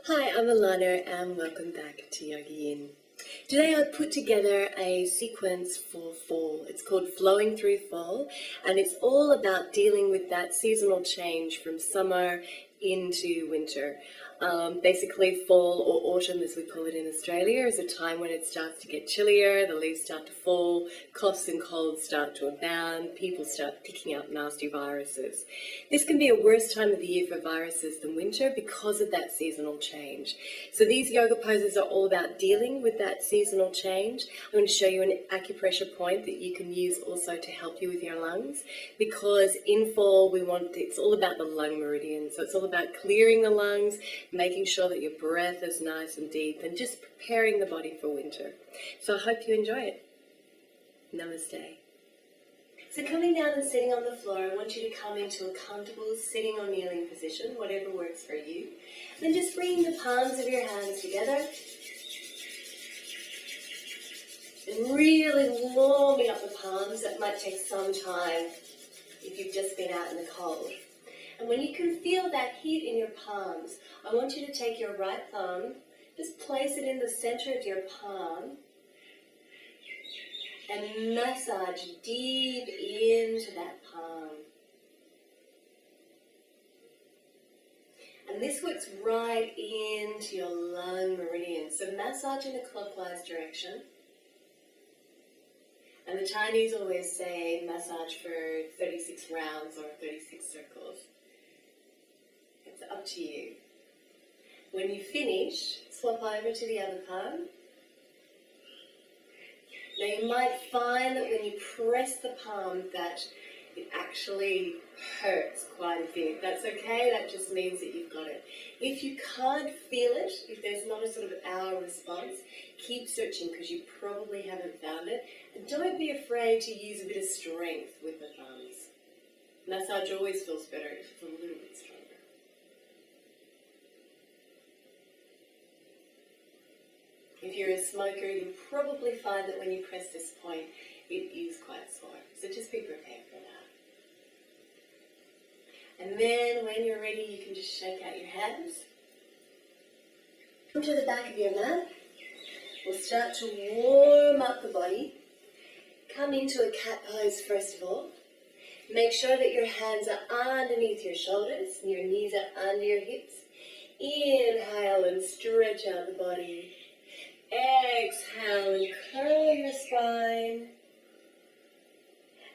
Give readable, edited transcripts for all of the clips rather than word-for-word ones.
Hi, I'm Alana and welcome back to YogaYin. Today I put together a sequence for fall. It's called Flowing Through Fall, and it's all about dealing with that seasonal change from summer into winter. Basically fall or autumn, as we call it in Australia, is a time when it starts to get chillier, the leaves start to fall, coughs and colds start to abound, people start picking up nasty viruses. This can be a worse time of the year for viruses than winter because of that seasonal change. So these yoga poses are all about dealing with that seasonal change. I'm going to show you an acupressure point that you can use also to help you with your lungs, because in fall it's all about the lung meridian. So it's all about clearing the lungs, making sure that your breath is nice and deep, and just preparing the body for winter. So I hope you enjoy it. Namaste. So coming down and sitting on the floor, I want you to come into a comfortable sitting or kneeling position, whatever works for you. Then just bringing the palms of your hands together and really warming up the palms. That might take some time if you've just been out in the cold. And when you can feel that heat in your palms, I want you to take your right thumb, just place it in the center of your palm, and massage deep into that palm. And this works right into your lung meridian. So massage in a clockwise direction. And the Chinese always say massage for 36 rounds or 36 circles. It's up to you. When you finish, swap over to the other palm. Now you might find that when you press the palm that it actually hurts quite a bit. That's okay, that just means that you've got it. If you can't feel it, if there's not a sort of hour response, keep searching because you probably haven't found it. And don't be afraid to use a bit of strength with the thumbs. Massage always feels better if it's a little bit stronger. If you're a smoker, you'll probably find that when you press this point, it is quite sore. So just be prepared for that. And then when you're ready, you can just shake out your hands. Come to the back of your mat. We'll start to warm up the body. Come into a cat pose first of all. Make sure that your hands are underneath your shoulders and your knees are under your hips. Inhale and stretch out the body. Exhale and curl your spine.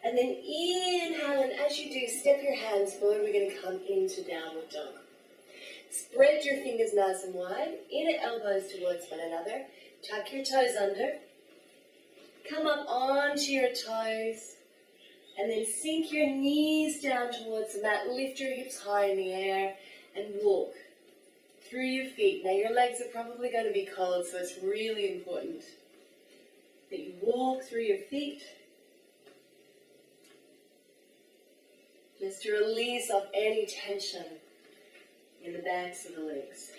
And then inhale, and as you do, step your hands forward. We're going to come into downward dog. Spread your fingers nice and wide, inner elbows towards one another. Tuck your toes under. Come up onto your toes. And then sink your knees down towards the mat. Lift your hips high in the air and walk through your feet. Now your legs are probably going to be cold, so it's really important that you walk through your feet just to release off any tension in the backs of the legs.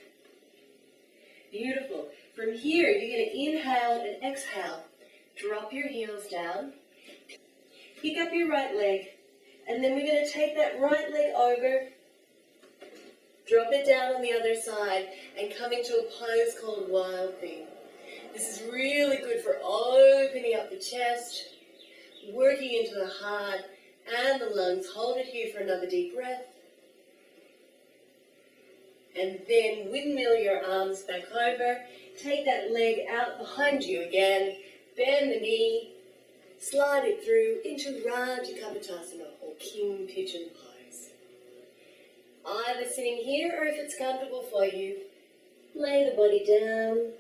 Beautiful. From here, you're going to inhale and exhale. Drop your heels down. Pick up your right leg, and then we're going to take that right leg over. Drop it down on the other side and come into a pose called Wild Thing. This is really good for opening up the chest, working into the heart and the lungs. Hold it here for another deep breath. And then windmill your arms back over. Take that leg out behind you again. Bend the knee. Slide it through into Raja Kapotasana or King Pigeon Pose. Either sitting here or if it's comfortable for you, lay the body down.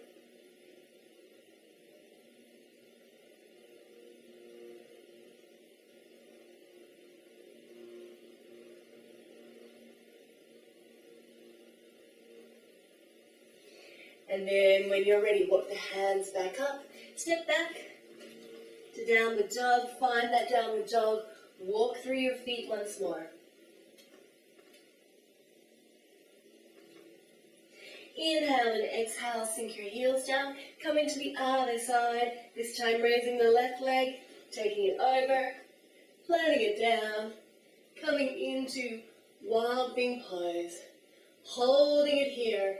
And then when you're ready, walk the hands back up. Step back to downward dog. Find that downward dog. Walk through your feet once more. Inhale and exhale, sink your heels down. Come into the other side, this time raising the left leg, taking it over, planting it down, coming into Wild Thing pose, holding it here,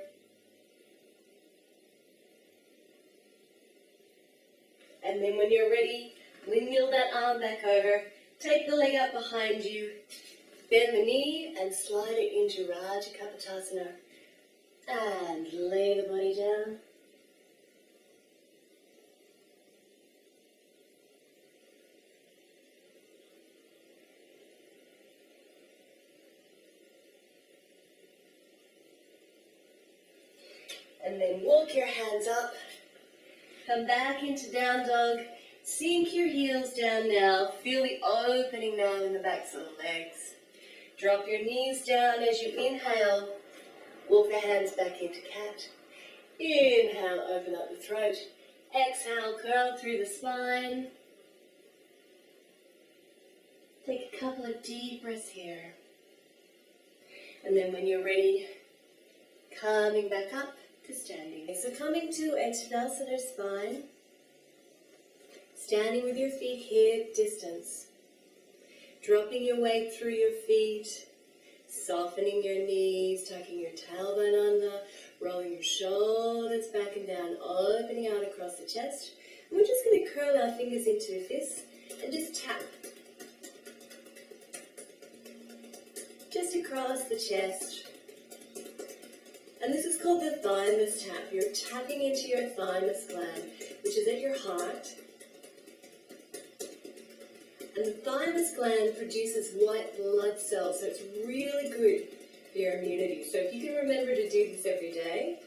And then when you're ready, windmill that arm back over, take the leg up behind you, bend the knee and slide it into Raja Kapotasana. And lay the body down. And then walk your hands up. Come back into down dog. Sink your heels down now. Feel the opening now in the backs of the legs. Drop your knees down as you inhale. Walk the hands back into cat. Inhale, open up the throat. Exhale, curl through the spine. Take a couple of deep breaths here. And then when you're ready, coming back up to standing. So coming to a Tadasana spine. Standing with your feet hip distance. Dropping your weight through your feet. Softening your knees, tucking your tailbone under, rolling your shoulders back and down, opening out across the chest. And we're just going to curl our fingers into fists and just tap. Just across the chest. And this is called the thymus tap. You're tapping into your thymus gland, which is at your heart. And the thymus gland produces white blood cells, so it's really good for your immunity. So if you can remember to do this every day,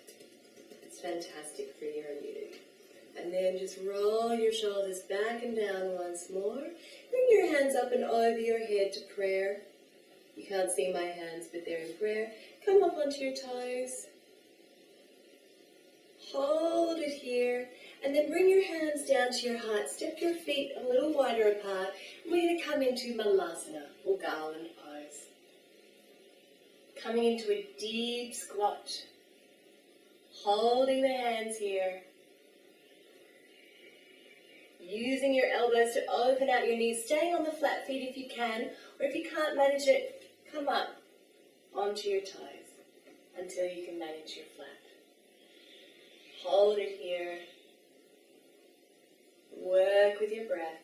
it's fantastic for your immunity. And then just roll your shoulders back and down once more. Bring your hands up and over your head to prayer. You can't see my hands, but they're in prayer. Come up onto your toes. Hold it here. And then bring your hands down to your heart. Step your feet a little wider apart. We're going to come into Malasana, or garland pose. Coming into a deep squat. Holding the hands here. Using your elbows to open out your knees. Staying on the flat feet if you can. Or if you can't manage it, come up onto your toes until you can manage your flat. Hold it here. Work with your breath.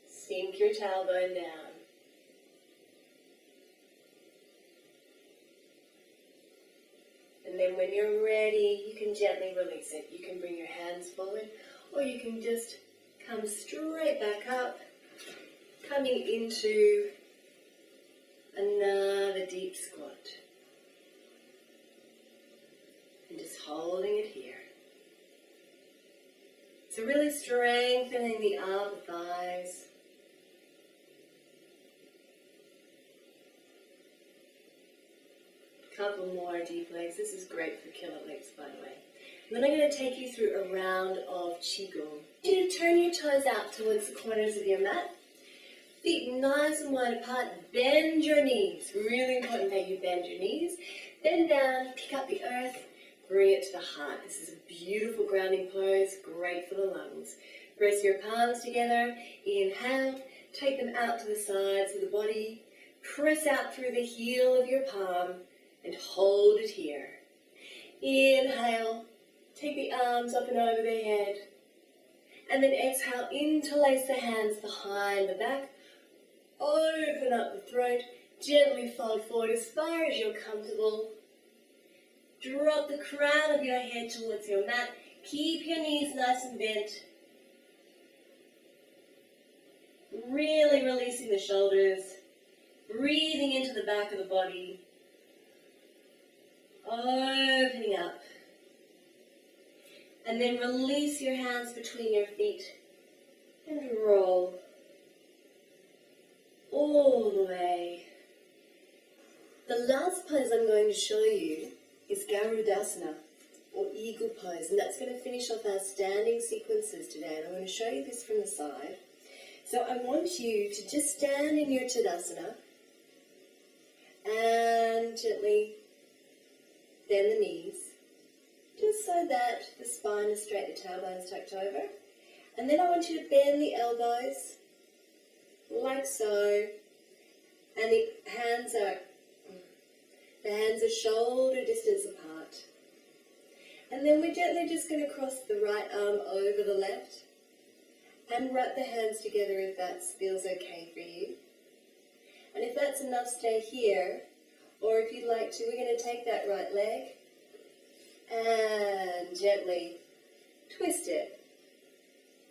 Sink your tailbone down. And then when you're ready, you can gently release it. You can bring your hands forward, or you can just come straight back up, coming into another deep squat. And just holding it here. So really strengthening the upper thighs. Couple more deep legs. This is great for killer legs, by the way. And then I'm going to take you through a round of Qigong. You turn your toes out towards the corners of your mat. Feet nice and wide apart. Bend your knees. Really important that you bend your knees. Bend down, pick up the earth. Bring it to the heart. This is a beautiful grounding pose, great for the lungs. Press your palms together. Inhale. Take them out to the sides of the body. Press out through the heel of your palm and hold it here. Inhale. Take the arms up and over the head. And then exhale. Interlace the hands behind the back. Open up the throat. Gently fold forward as far as you're comfortable. Drop the crown of your head towards your mat. Keep your knees nice and bent. Really releasing the shoulders. Breathing into the back of the body. Opening up. And then release your hands between your feet. And roll. All the way. The last pose I'm going to show you is Garudasana, or eagle pose, and that's going to finish off our standing sequences today. And I'm going to show you this from the side. So I want you to just stand in your Tadasana and gently bend the knees, just so that the spine is straight, the tailbone is tucked over. And then I want you to bend the elbows, like so, and the hands are shoulder distance apart. And then we're gently just going to cross the right arm over the left and wrap the hands together if that feels okay for you. And if that's enough, stay here. Or if you'd like to, we're going to take that right leg and gently twist it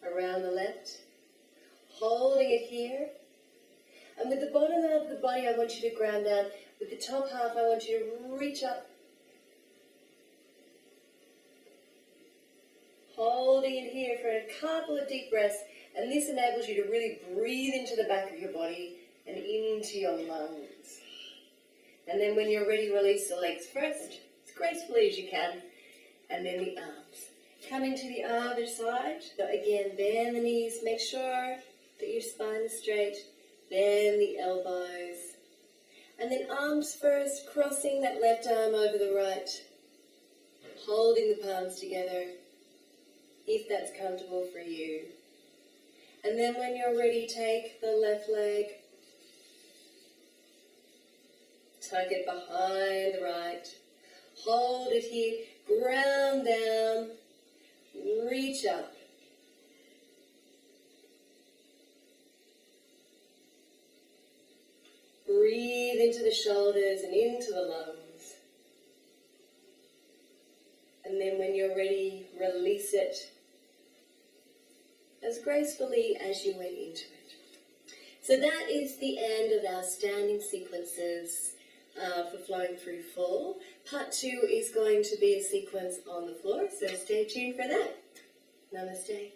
around the left, holding it here. And with the bottom half of the body, I want you to ground down. With the top half, I want you to reach up, holding it here for a couple of deep breaths. And this enables you to really breathe into the back of your body and into your lungs. And then when you're ready, release the legs first, as gracefully as you can. And then the arms. Coming to the other side. So again, bend the knees. Make sure that your spine is straight. Bend the elbows. And then arms first, crossing that left arm over the right. Holding the palms together, if that's comfortable for you. And then when you're ready, take the left leg. Tuck it behind the right. Hold it here. Ground down. Reach up. Breathe into the shoulders and into the lungs. And then when you're ready, release it as gracefully as you went into it. So that is the end of our standing sequences for flowing through full. Part 2 is going to be a sequence on the floor, so stay tuned for that. Namaste.